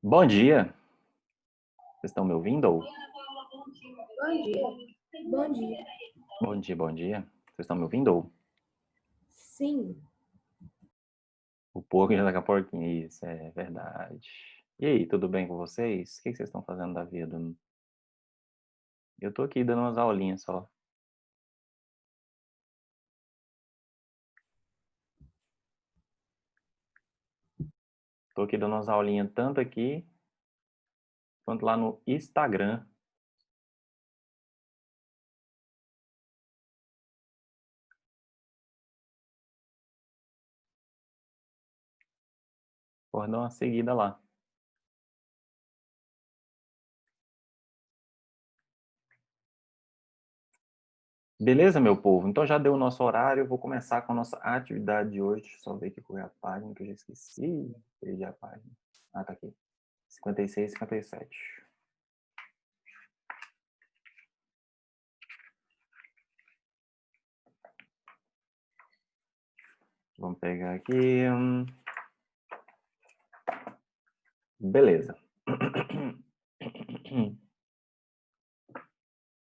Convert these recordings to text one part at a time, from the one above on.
Bom dia. Vocês estão me ouvindo? Bom dia. Bom dia. Bom dia, bom dia. Vocês estão me ouvindo? Sim. O porco já tá com a porquinha, isso é verdade. E aí, tudo bem com vocês? O que vocês estão fazendo da vida? Eu tô aqui dando umas aulinhas só. Tô aqui dando umas aulinhas tanto aqui quanto lá no Instagram. Vou dar uma seguida lá. Beleza, meu povo? Então já deu o nosso horário. Eu vou começar com a nossa atividade de hoje. Deixa eu só ver aqui qual é a página que eu já esqueci. Perdi a página. Ah, tá aqui. 56, 57. Vamos pegar aqui. Beleza.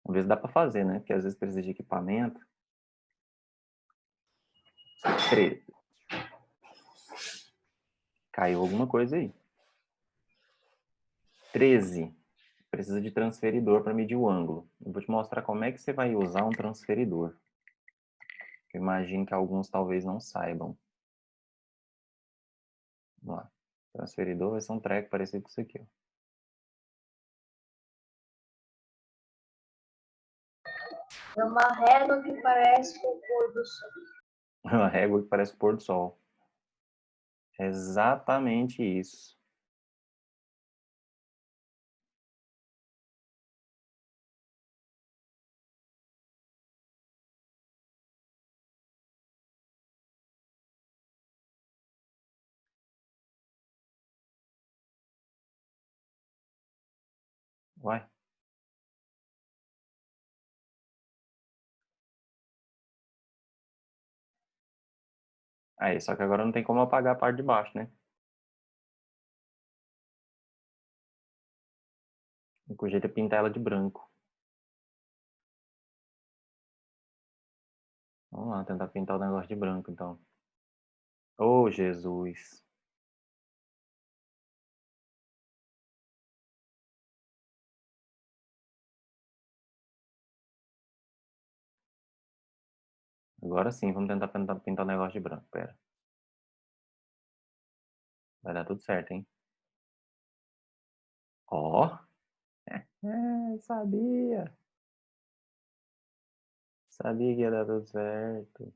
Às vezes dá para fazer, né? Porque às vezes precisa de equipamento. 13. Caiu alguma coisa aí. 13. Precisa de transferidor para medir o ângulo. Eu vou te mostrar como é que você vai usar um transferidor. Eu imagino que alguns talvez não saibam. Vamos lá. Transferidor vai ser um treco parecido com isso aqui. Ó. É uma régua que parece o pôr do sol. Uma régua que parece o pôr do sol. É exatamente isso. Uai. Aí, só que agora não tem como apagar a parte de baixo, né? O único jeito é pintar ela de branco. Vamos lá, tentar pintar o negócio de branco, então. Oh, Jesus. Agora sim, vamos tentar pintar o negócio de branco. Pera. Vai dar tudo certo, hein? Ó. Sabia. Sabia que ia dar tudo certo.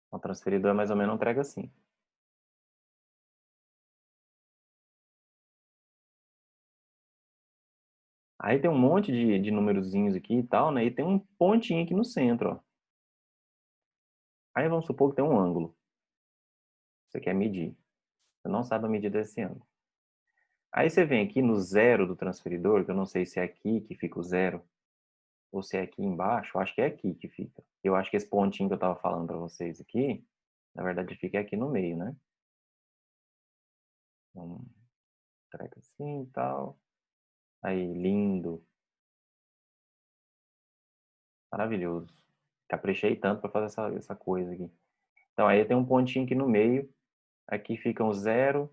O transferidor é mais ou menos um treco assim. Aí tem um monte de numerozinhos aqui e tal, né? E tem um pontinho aqui no centro, ó. Aí vamos supor que tem um ângulo. Você quer medir. Você não sabe a medida desse ângulo. Aí você vem aqui no zero do transferidor, que eu não sei se é aqui que fica o zero, ou se é aqui embaixo. Eu acho que é aqui que fica. Eu acho que esse pontinho que eu tava falando para vocês aqui, na verdade fica aqui no meio, né? Um treco assim e tal. Aí, lindo. Maravilhoso. Caprichei tanto para fazer essa coisa aqui. Então, aí tem um pontinho aqui no meio. Aqui fica um zero.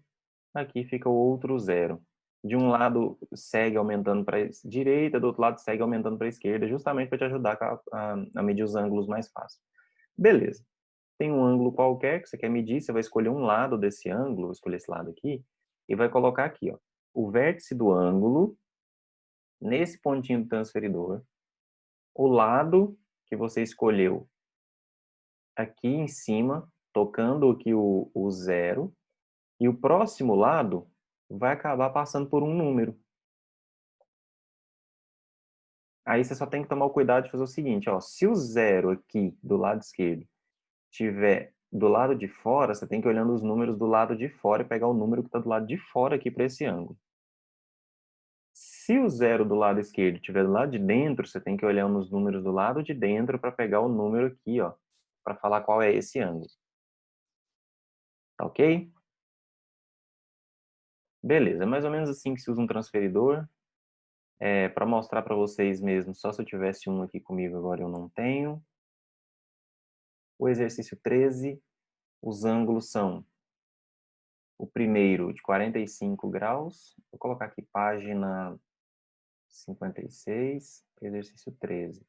Aqui fica o outro zero. De um lado segue aumentando para a direita, do outro lado segue aumentando para a esquerda, justamente para te ajudar a medir os ângulos mais fácil. Beleza. Tem um ângulo qualquer que você quer medir, você vai escolher um lado desse ângulo, vou escolher esse lado aqui, e vai colocar aqui, ó, o vértice do ângulo nesse pontinho do transferidor, o lado que você escolheu aqui em cima, tocando aqui o zero, e o próximo lado vai acabar passando por um número. Aí você só tem que tomar o cuidado de fazer o seguinte, ó, se o 0 aqui do lado esquerdo estiver do lado de fora, você tem que ir olhando os números do lado de fora e pegar o número que está do lado de fora aqui para esse ângulo. Se o 0 do lado esquerdo estiver do lado de dentro, você tem que olhar nos números do lado de dentro para pegar o número aqui, ó, para falar qual é esse ângulo. Tá ok? Beleza, é mais ou menos assim que se usa um transferidor. Para mostrar para vocês mesmo, só se eu tivesse um aqui comigo, agora eu não tenho. O exercício 13, os ângulos são o primeiro de 45 graus, vou colocar aqui página 56, exercício 13.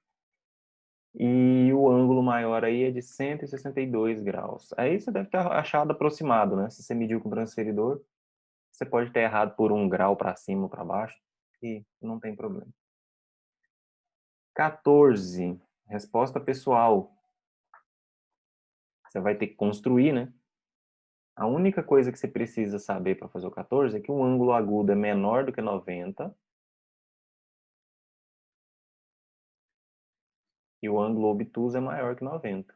E o ângulo maior aí é de 162 graus. Aí você deve ter achado aproximado, né? Se você mediu com o transferidor, você pode ter errado por 1 grau para cima ou para baixo, e não tem problema. 14, resposta pessoal. Você vai ter que construir, né? A única coisa que você precisa saber para fazer o 14 é que o ângulo agudo é menor do que 90 e o ângulo obtuso é maior que 90.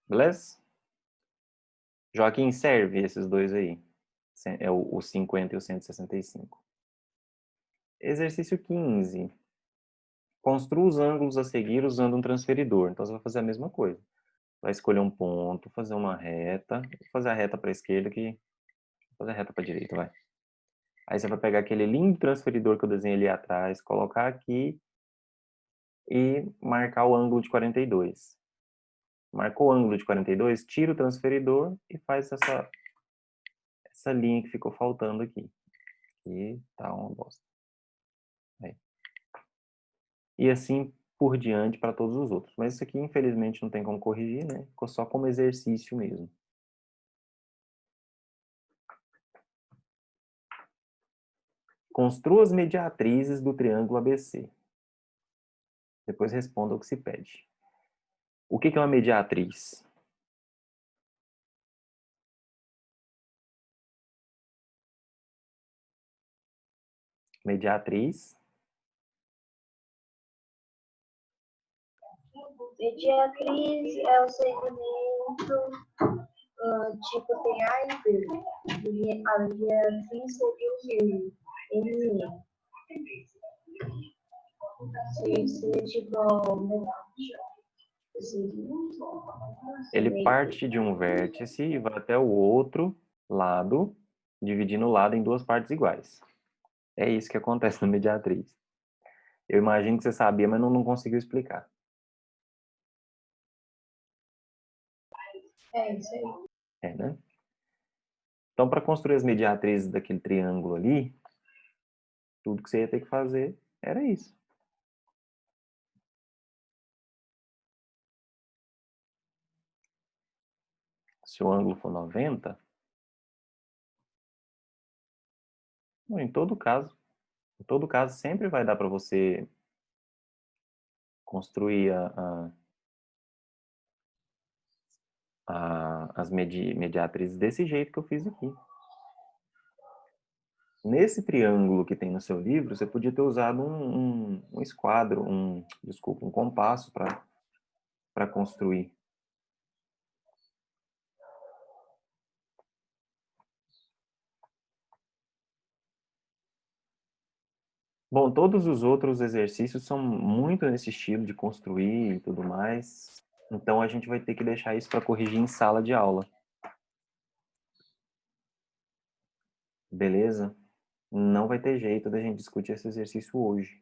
Beleza? Joaquim, serve esses dois aí. É o 50 e o 165. Exercício 15. Construa os ângulos a seguir usando um transferidor. Então, você vai fazer a mesma coisa. Vai escolher um ponto, fazer uma reta. Vou fazer a reta para a esquerda aqui. Vou fazer a reta para a direita, vai. Aí você vai pegar aquele lindo transferidor que eu desenhei ali atrás, colocar aqui e marcar o ângulo de 42. Marcou o ângulo de 42, tira o transferidor e faz essa linha que ficou faltando aqui. E tá uma bosta. Aí. E assim por diante para todos os outros. Mas isso aqui, infelizmente, não tem como corrigir, né? Ficou só como exercício mesmo. Construa as mediatrizes do triângulo ABC. Depois responda o que se pede. O que é uma mediatriz? Mediatriz. Mediatriz é o segmento tipo tem A e B. E a mediatriz seria o meio. Ele seria tipo Ele parte de um vértice e vai até o outro lado, dividindo o lado em duas partes iguais. É isso que acontece na mediatriz. Eu imagino que você sabia, mas não conseguiu explicar. é isso aí. É, né? Então, para construir as mediatrizes daquele triângulo ali, tudo que você ia ter que fazer era isso. Se o ângulo for 90, em todo caso sempre vai dar para você construir as mediatrizes desse jeito que eu fiz aqui. Nesse triângulo que tem no seu livro, você podia ter usado um esquadro, um compasso para construir. Bom, todos os outros exercícios são muito nesse estilo de construir e tudo mais. Então a gente vai ter que deixar isso para corrigir em sala de aula. Beleza? Não vai ter jeito da gente discutir esse exercício hoje.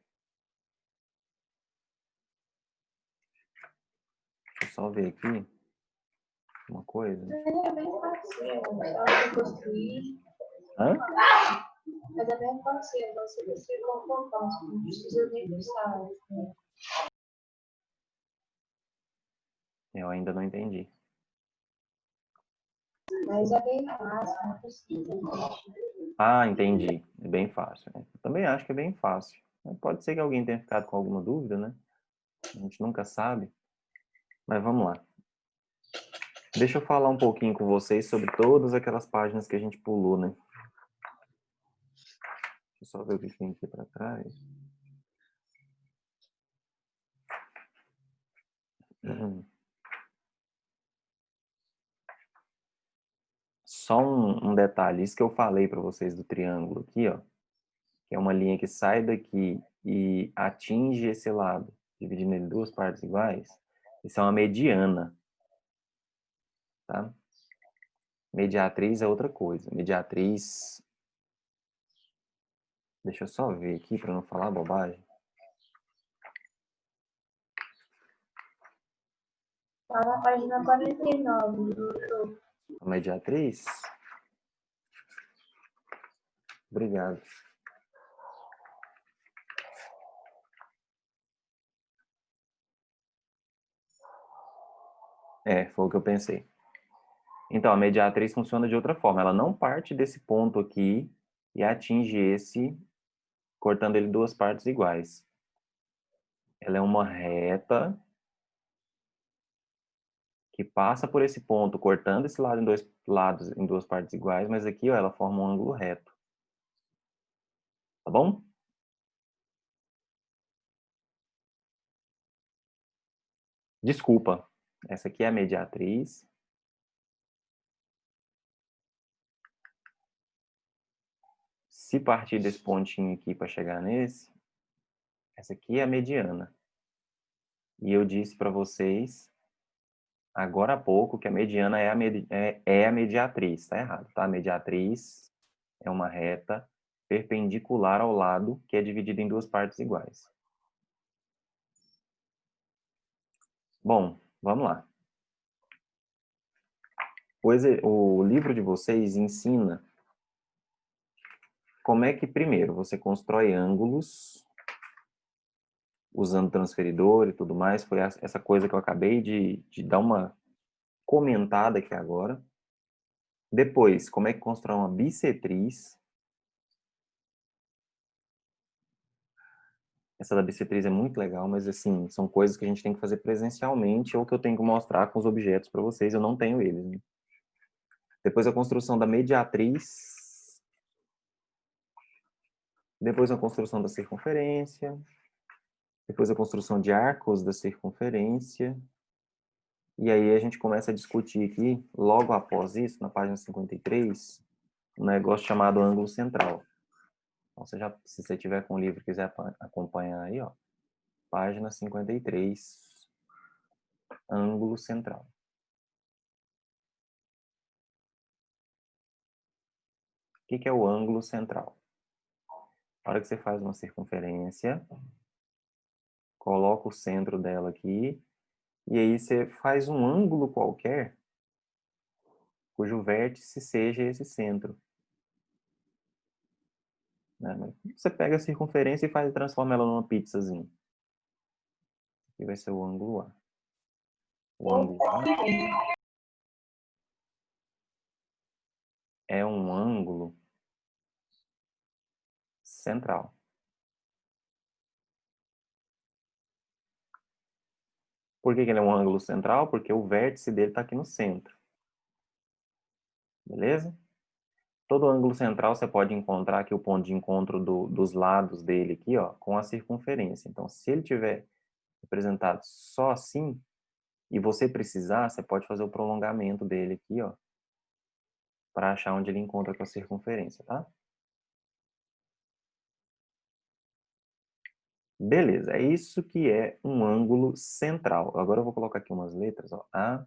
Deixa eu só ver aqui uma coisa. É bem fácil, só de construir. Hã? Mas é bem fácil, você decide com compasso, não precisa nem pensar. Eu ainda não entendi. Mas é bem fácil, não precisa. Ah, entendi. É bem fácil, né? Eu também acho que é bem fácil. Pode ser que alguém tenha ficado com alguma dúvida, né? A gente nunca sabe. Mas vamos lá. Deixa eu falar um pouquinho com vocês sobre todas aquelas páginas que a gente pulou, né? só ver o que tem aqui para trás. Só um detalhe, isso que eu falei para vocês do triângulo aqui, ó, que é uma linha que sai daqui e atinge esse lado, dividindo ele em duas partes iguais, isso é uma mediana, tá? Mediatriz é outra coisa. Mediatriz, deixa eu só ver aqui para não falar bobagem. Tá na página 49 do YouTube. A mediatriz? Obrigado. Foi o que eu pensei. Então, a mediatriz funciona de outra forma. Ela não parte desse ponto aqui e atinge esse, cortando ele duas partes iguais. Ela é uma reta que passa por esse ponto, cortando esse lado em dois lados, em duas partes iguais, mas aqui, ó, ela forma um ângulo reto. Tá bom? Desculpa. Essa aqui é a mediatriz. Se partir desse pontinho aqui para chegar nesse, essa aqui é a mediana. E eu disse para vocês, agora há pouco, que a mediana é a mediatriz. Tá errado, tá? A mediatriz é uma reta perpendicular ao lado que é dividida em duas partes iguais. Bom, vamos lá. O livro de vocês ensina como é que, primeiro, você constrói ângulos usando transferidor e tudo mais. Foi essa coisa que eu acabei de dar uma comentada aqui agora. Depois, como é que constrói uma bissetriz. Essa da bissetriz é muito legal, mas assim, são coisas que a gente tem que fazer presencialmente ou que eu tenho que mostrar com os objetos para vocês. Eu não tenho eles, né? Depois a construção da mediatriz. Depois a construção da circunferência. Depois a construção de arcos da circunferência. E aí a gente começa a discutir aqui, logo após isso, na página 53, um negócio chamado ângulo central. Então, se você tiver com o livro e quiser acompanhar aí, ó, página 53, ângulo central. O que é o ângulo central? Na hora que você faz uma circunferência, coloca o centro dela aqui, e aí você faz um ângulo qualquer, cujo vértice seja esse centro. Né? Você pega a circunferência e transforma ela numa pizzazinha. Aqui vai ser o ângulo A. O ângulo A é um ângulo central. Por que ele é um ângulo central? Porque o vértice dele está aqui no centro. Beleza? Todo ângulo central você pode encontrar aqui o ponto de encontro dos lados dele aqui, ó, com a circunferência. Então, se ele tiver representado só assim, e você precisar, você pode fazer o prolongamento dele aqui, ó, para achar onde ele encontra com a circunferência, tá? Beleza, é isso que é um ângulo central. Agora eu vou colocar aqui umas letras, ó, A,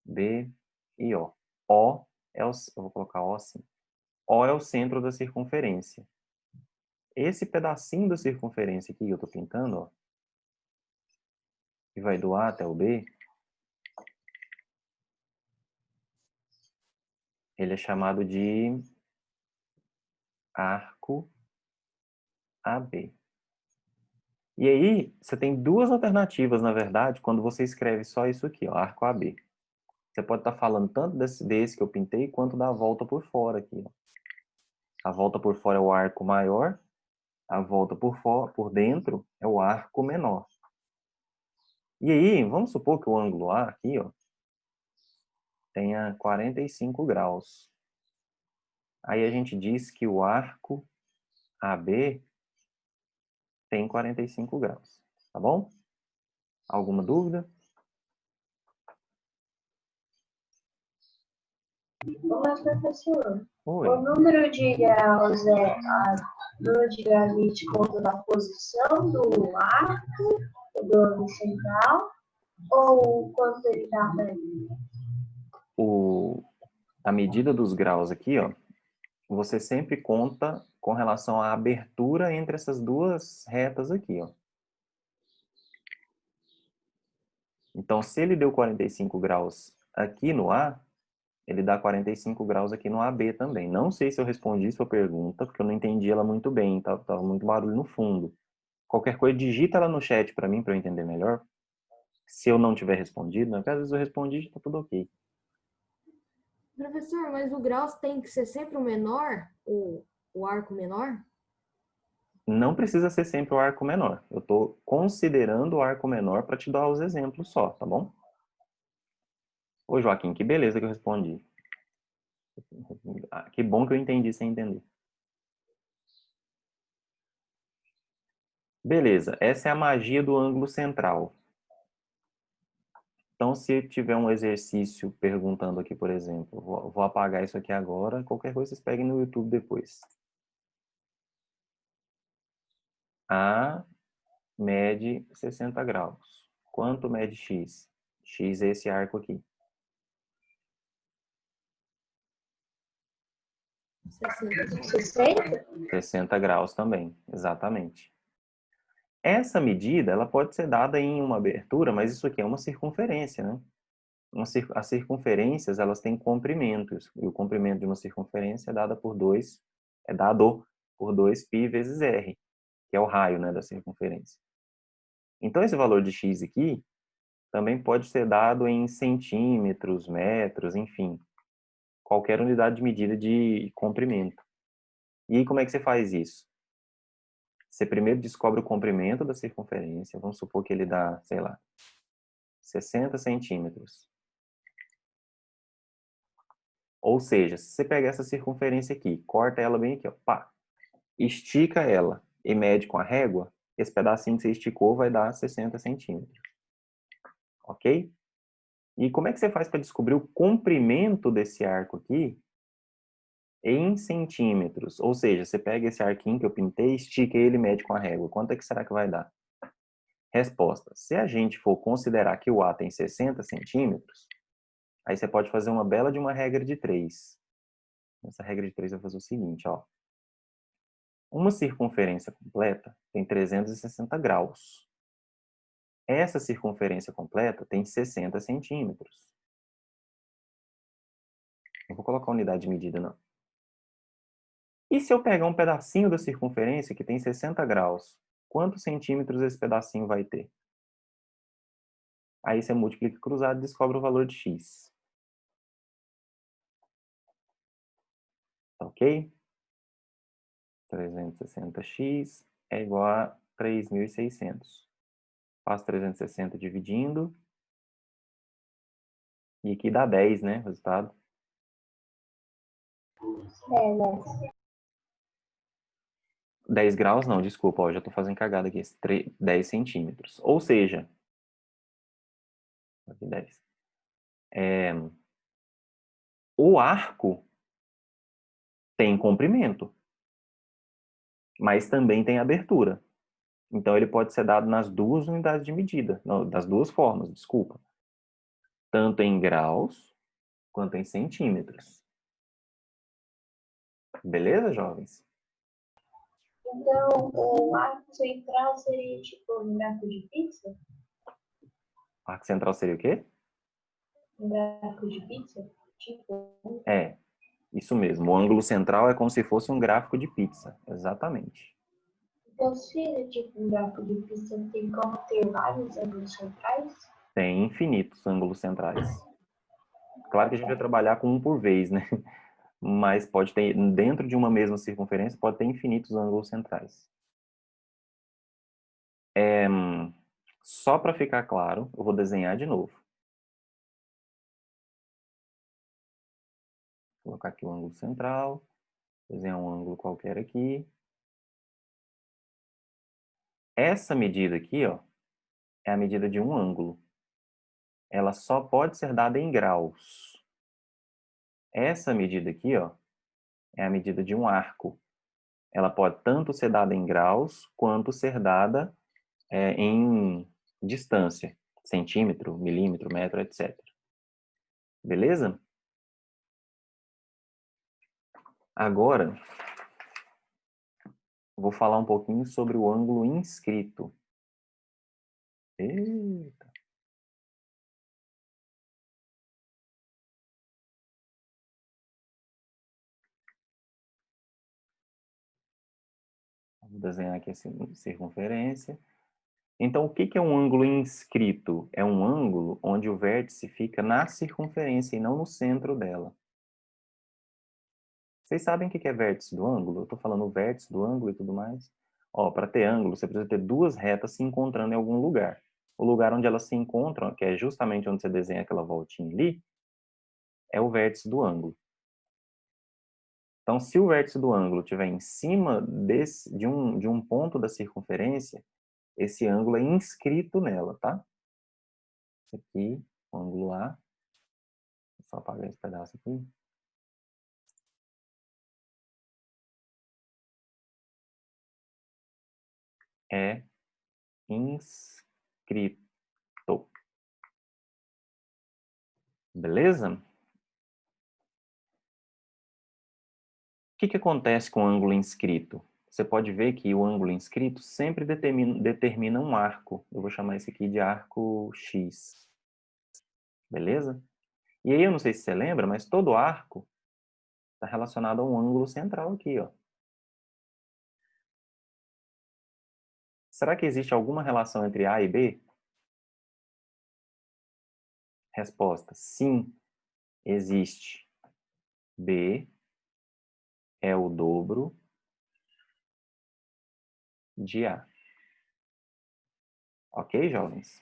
B e O. O é eu vou colocar O assim. O é o centro da circunferência. Esse pedacinho da circunferência aqui que eu estou pintando, ó, que vai do A até o B, ele é chamado de arco AB. E aí, você tem duas alternativas, na verdade, quando você escreve só isso aqui, ó, arco AB. Você pode estar falando tanto desse que eu pintei, quanto da volta por fora aqui, ó. A volta por fora é o arco maior, a volta por dentro é o arco menor. E aí, vamos supor que o ângulo A aqui, ó, tenha 45 graus. Aí a gente diz que o arco AB tem 45 graus, tá bom? Alguma dúvida? Mas, professor, Oi. o número de graus é número de graus a gente conta da posição do arco, do ângulo central, ou quanto ele está perto? A medida dos graus aqui, ó, você sempre conta com relação à abertura entre essas duas retas aqui, ó. Então, se ele deu 45 graus aqui no A, ele dá 45 graus aqui no AB também. Não sei se eu respondi sua pergunta, porque eu não entendi ela muito bem, tava muito barulho no fundo. Qualquer coisa, digita ela no chat para mim, para eu entender melhor. Se eu não tiver respondido, né? Porque às vezes eu respondi e tá tudo ok. Professor, mas o grau tem que ser sempre o menor, o arco menor? Não precisa ser sempre o arco menor. Eu estou considerando o arco menor para te dar os exemplos só, tá bom? Ô, Joaquim, que beleza que eu respondi. Ah, que bom que eu entendi sem entender. Beleza, essa é a magia do ângulo central. Então, se tiver um exercício perguntando aqui, por exemplo, vou apagar isso aqui agora, qualquer coisa vocês peguem no YouTube depois. A mede 60 graus. Quanto mede X? X é esse arco aqui. 60? 60 graus também, exatamente. Essa medida, ela pode ser dada em uma abertura, mas isso aqui é uma circunferência, né? As circunferências, elas têm comprimentos, e o comprimento de uma circunferência é dado por 2π vezes r, que é o raio, né, da circunferência. Então, esse valor de x aqui também pode ser dado em centímetros, metros, enfim, qualquer unidade de medida de comprimento. E aí, como é que você faz isso? Você primeiro descobre o comprimento da circunferência, vamos supor que ele dá, sei lá, 60 centímetros. Ou seja, se você pegar essa circunferência aqui, corta ela bem aqui, ó, pá, estica ela e mede com a régua, esse pedacinho que você esticou vai dar 60 centímetros. Ok? E como é que você faz para descobrir o comprimento desse arco aqui em centímetros? Ou seja, você pega esse arquinho que eu pintei, estica ele e mede com a régua. Quanto é que será que vai dar? Resposta. Se a gente for considerar que o A tem 60 centímetros, aí você pode fazer uma bela de uma regra de 3. Essa regra de 3 vai fazer o seguinte, ó. Uma circunferência completa tem 360 graus. Essa circunferência completa tem 60 centímetros. Não vou colocar unidade de medida, não. E se eu pegar um pedacinho da circunferência que tem 60 graus, quantos centímetros esse pedacinho vai ter? Aí você multiplica cruzado e descobre o valor de x. Tá ok? 360x é igual a 3.600. Faço 360 dividindo. E aqui dá 10, né? O resultado. É, né? 10 graus, não, desculpa, ó, já estou fazendo cagada aqui. 10 centímetros. Ou seja, aqui 10. O arco tem comprimento, mas também tem abertura. Então, ele pode ser dado nas duas unidades de medida, não, das duas formas, desculpa. Tanto em graus, quanto em centímetros. Beleza, jovens? Então, o arco central seria tipo um gráfico de pizza? Arco central seria o quê? Um gráfico de pizza? Tipo, É, isso mesmo. O ângulo central é como se fosse um gráfico de pizza. Exatamente. então, se é tipo um gráfico de pizza, tem como ter vários ângulos centrais? Tem infinitos ângulos centrais. Claro que a gente vai trabalhar com um por vez, né? Mas pode ter, dentro de uma mesma circunferência, pode ter infinitos ângulos centrais. Só para ficar claro, eu vou desenhar de novo. Vou colocar aqui o ângulo central, desenhar um ângulo qualquer aqui. Essa medida aqui, ó, é a medida de um ângulo. Ela só pode ser dada em graus. Essa medida aqui, ó, é a medida de um arco. Ela pode tanto ser dada em graus, quanto ser dada em distância. Centímetro, milímetro, metro, etc. Beleza? Agora, vou falar um pouquinho sobre o ângulo inscrito. Eita. Vou desenhar aqui a circunferência. Então, o que é um ângulo inscrito? É um ângulo onde o vértice fica na circunferência e não no centro dela. Vocês sabem o que é vértice do ângulo? Eu estou falando o vértice do ângulo e tudo mais. Ó, para ter ângulo, você precisa ter duas retas se encontrando em algum lugar. O lugar onde elas se encontram, que é justamente onde você desenha aquela voltinha ali, é o vértice do ângulo. Então, se o vértice do ângulo estiver em cima de um ponto da circunferência, esse ângulo é inscrito nela, tá? Esse aqui, o ângulo A. Vou só apagar esse pedaço aqui. É inscrito. Beleza? O que acontece com o ângulo inscrito? Você pode ver que o ângulo inscrito sempre determina um arco. Eu vou chamar esse aqui de arco X. Beleza? E aí, eu não sei se você lembra, mas todo arco está relacionado a um ângulo central aqui, ó. Será que existe alguma relação entre A e B? Resposta: sim, existe. B é o dobro de A. Ok, jovens?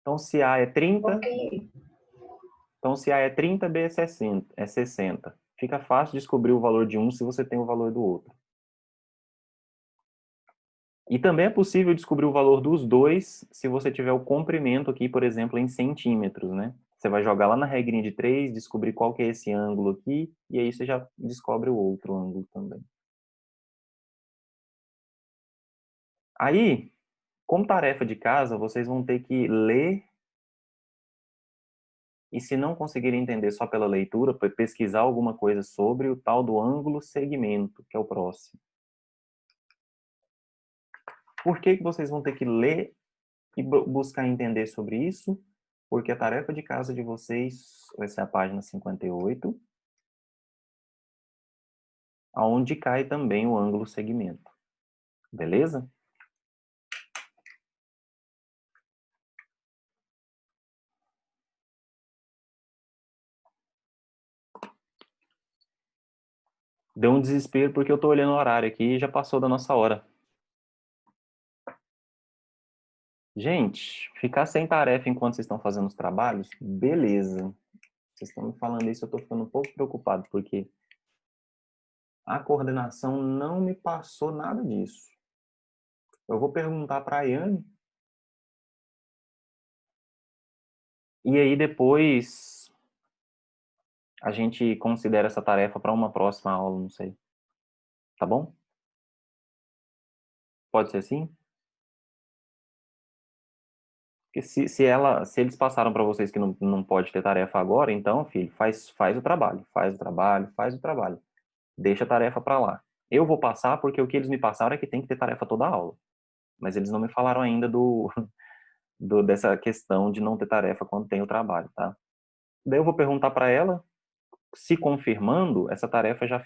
Então, se A é 30, Ok. então, se A é 30, B é 60. Fica fácil descobrir o valor de um se você tem o valor do outro. E também é possível descobrir o valor dos dois se você tiver o comprimento aqui, por exemplo, em centímetros, né? Você vai jogar lá na regrinha de 3, descobrir qual que é esse ângulo aqui, e aí você já descobre o outro ângulo também. Aí, como tarefa de casa, vocês vão ter que ler e, se não conseguirem entender só pela leitura, pesquisar alguma coisa sobre o tal do ângulo segmento, que é o próximo. Por que vocês vão ter que ler e buscar entender sobre isso? Porque a tarefa de casa de vocês vai ser a página 58, aonde cai também o ângulo segmento. Beleza? Deu um desespero porque eu estou olhando o horário aqui e já passou da nossa hora. Gente, ficar sem tarefa enquanto vocês estão fazendo os trabalhos, beleza. Vocês estão me falando isso, eu estou ficando um pouco preocupado, porque a coordenação não me passou nada disso. Eu vou perguntar para a Ayane, e aí depois a gente considera essa tarefa para uma próxima aula, não sei. Tá bom? Pode ser assim? Porque se eles passaram para vocês que não pode ter tarefa agora, então, filho, faz o trabalho, faz o trabalho, faz o trabalho. Deixa a tarefa para lá. Eu vou passar porque o que eles me passaram é que tem que ter tarefa toda a aula. Mas eles não me falaram ainda dessa questão de não ter tarefa quando tem o trabalho, tá? Daí eu vou perguntar para ela, se confirmando, essa tarefa já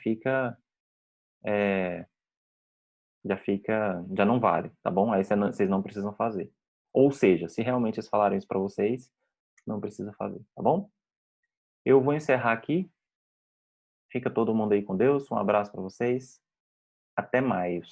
não vale, tá bom? Aí vocês não precisam fazer. Ou seja, se realmente eles falaram isso para vocês, não precisa fazer, tá bom? Eu vou encerrar aqui. Fica todo mundo aí com Deus. Um abraço para vocês. Até mais.